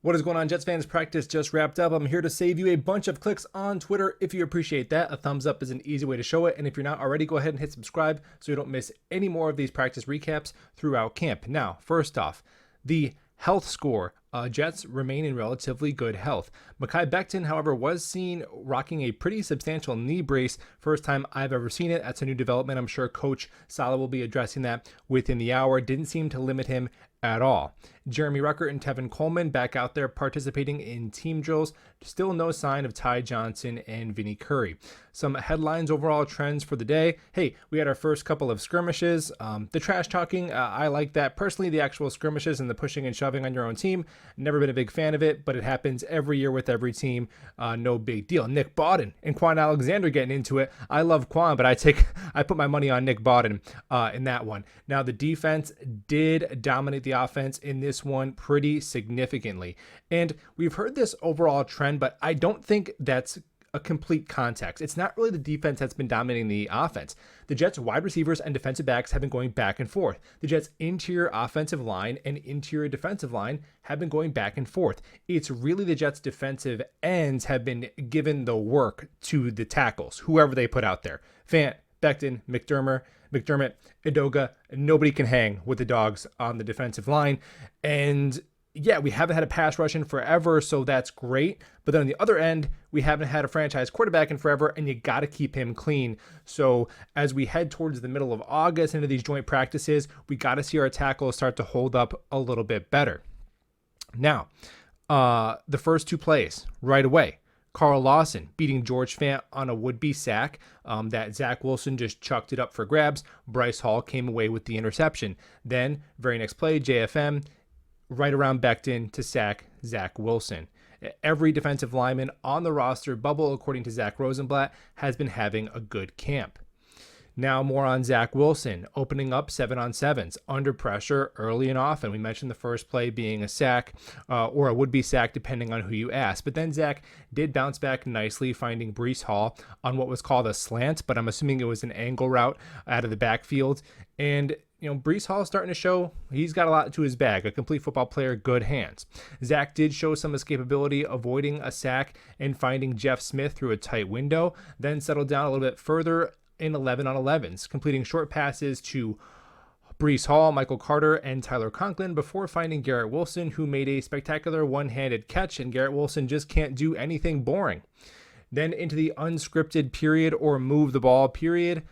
What is going on, Jets fans? Practice just wrapped up. I'm here to save you a bunch of clicks on Twitter. If you appreciate that, a thumbs up is an easy way to show it. And if you're not already, go ahead and hit subscribe so you don't miss any more of these practice recaps throughout camp. Now, first off, the health score. Jets remain in relatively good health. Mekhi Becton, however, was seen rocking a pretty substantial knee brace. First time I've ever seen it. That's a new development. I'm sure Coach Saleh will be addressing that within the hour. Didn't seem to limit him at all. Jeremy Ruckert and Tevin Coleman back out there participating in team drills. Still no sign of Ty Johnson and Vinny Curry. Some headlines, overall trends for the day. Hey, we had our first couple of skirmishes. The trash talking, I like that. Personally, the actual skirmishes and the pushing and shoving on your own team, never been a big fan of it, but it happens every year with every team. No big deal. Nick Bawden and Quan Alexander getting into it. I love Quan, but I put my money on Nick Bawden in that one. Now, the defense did dominate the offense in this one pretty significantly. And we've heard this overall trend, but I don't think that's a complete context. It's not really the defense that's been dominating the offense. The Jets wide receivers and defensive backs have been going back and forth. The Jets interior offensive line and interior defensive line have been going back and forth. It's really the Jets defensive ends have been given the work to the tackles, whoever they put out there. Fant, Becton, McDermott, Edoga, nobody can hang with the dogs on the defensive line. And yeah, we haven't had a pass rush in forever, so that's great. But then on the other end, we haven't had a franchise quarterback in forever, and you got to keep him clean. So as we head towards the middle of August into these joint practices, we got to see our tackles start to hold up a little bit better. Now, the first two plays right away. Carl Lawson beating George Fant on a would-be sack that Zach Wilson just chucked it up for grabs. Bryce Hall came away with the interception. Then, very next play, JFM, right around Becton to sack Zach Wilson. Every defensive lineman on the roster bubble, according to Zach Rosenblatt, has been having a good camp. Now more on Zach Wilson, opening up 7-on-7s, under pressure early and often. We mentioned the first play being a sack or a would-be sack, depending on who you ask. But then Zach did bounce back nicely, finding Breece Hall on what was called a slant, but I'm assuming it was an angle route out of the backfield. And Breece Hall is starting to show he's got a lot to his bag. A complete football player, good hands. Zach did show some escapability, avoiding a sack and finding Jeff Smith through a tight window, then settled down a little bit further in 11-on-11s, completing short passes to Breece Hall, Michael Carter, and Tyler Conklin before finding Garrett Wilson, who made a spectacular one-handed catch, and Garrett Wilson just can't do anything boring. Then into the unscripted period or move the ball period.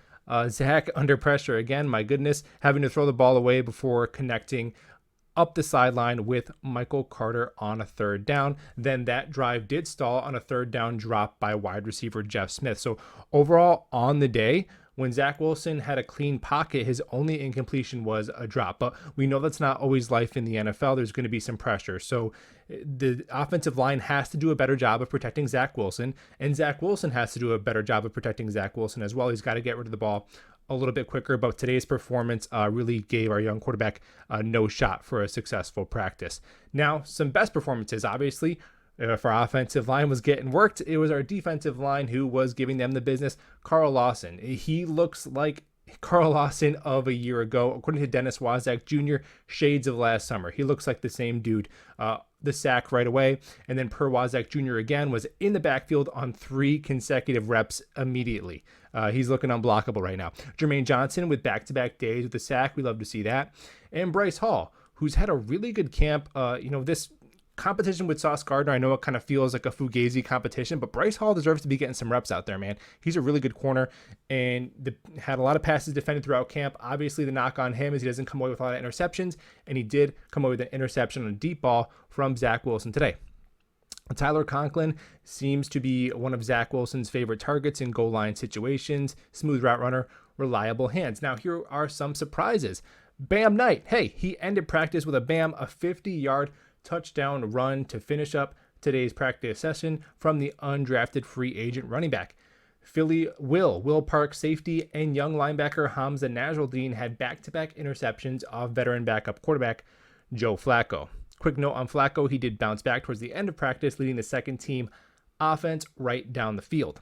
Zach under pressure again, my goodness, having to throw the ball away before connecting up the sideline with Michael Carter on a third down. Then that drive did stall on a third down drop by wide receiver Jeff Smith. So overall on the day, when Zach Wilson had a clean pocket, his only incompletion was a drop. But we know that's not always life in the NFL. There's going to be some pressure. So the offensive line has to do a better job of protecting Zach Wilson, and Zach Wilson has to do a better job of protecting Zach Wilson as well. He's got to get rid of the ball a little bit quicker, but today's performance really gave our young quarterback no shot for a successful practice. Now, some best performances, obviously. If our offensive line was getting worked, it was our defensive line who was giving them the business. Carl Lawson, he looks like Carl Lawson of a year ago. According to Dennis Waszak Jr., shades of last summer. He looks like the same dude. The sack right away, and then per Waszak Jr. again was in the backfield on 3 consecutive reps immediately. He's looking unblockable right now. Jermaine Johnson with back-to-back days with the sack. We love to see that. And Bryce Hall, who's had a really good camp. This competition with Sauce Gardner, I know it kind of feels like a Fugazi competition, but Bryce Hall deserves to be getting some reps out there, man. He's a really good corner and had a lot of passes defended throughout camp. Obviously, the knock on him is he doesn't come away with a lot of interceptions, and he did come away with an interception on a deep ball from Zach Wilson today. Tyler Conklin seems to be one of Zach Wilson's favorite targets in goal line situations. Smooth route runner, reliable hands. Now, here are some surprises. Bam Knight, hey, he ended practice with a 50-yard touchdown run to finish up today's practice session from the undrafted free agent running back. Philly Will Park safety and young linebacker Hamza Nasruddin had back-to-back interceptions of veteran backup quarterback Joe Flacco. Quick note on Flacco, he did bounce back towards the end of practice, leading the second team offense right down the field.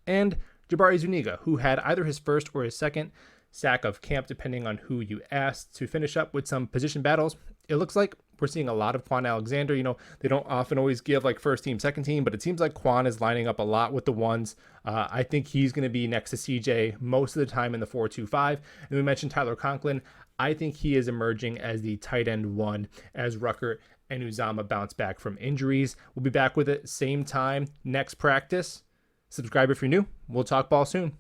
And Jabari Zuniga, who had either his first or his second sack of camp, depending on who you asked, to finish up with some position battles. It looks like we're seeing a lot of Quan Alexander. You know, they don't often always give like first team, second team, but it seems like Quan is lining up a lot with the ones. I think he's going to be next to CJ most of the time in the 4-2-5. And we mentioned Tyler Conklin. I think he is emerging as the tight end one as Ruckert and Uzama bounce back from injuries. We'll be back with it same time next practice. Subscribe if you're new. We'll talk ball soon.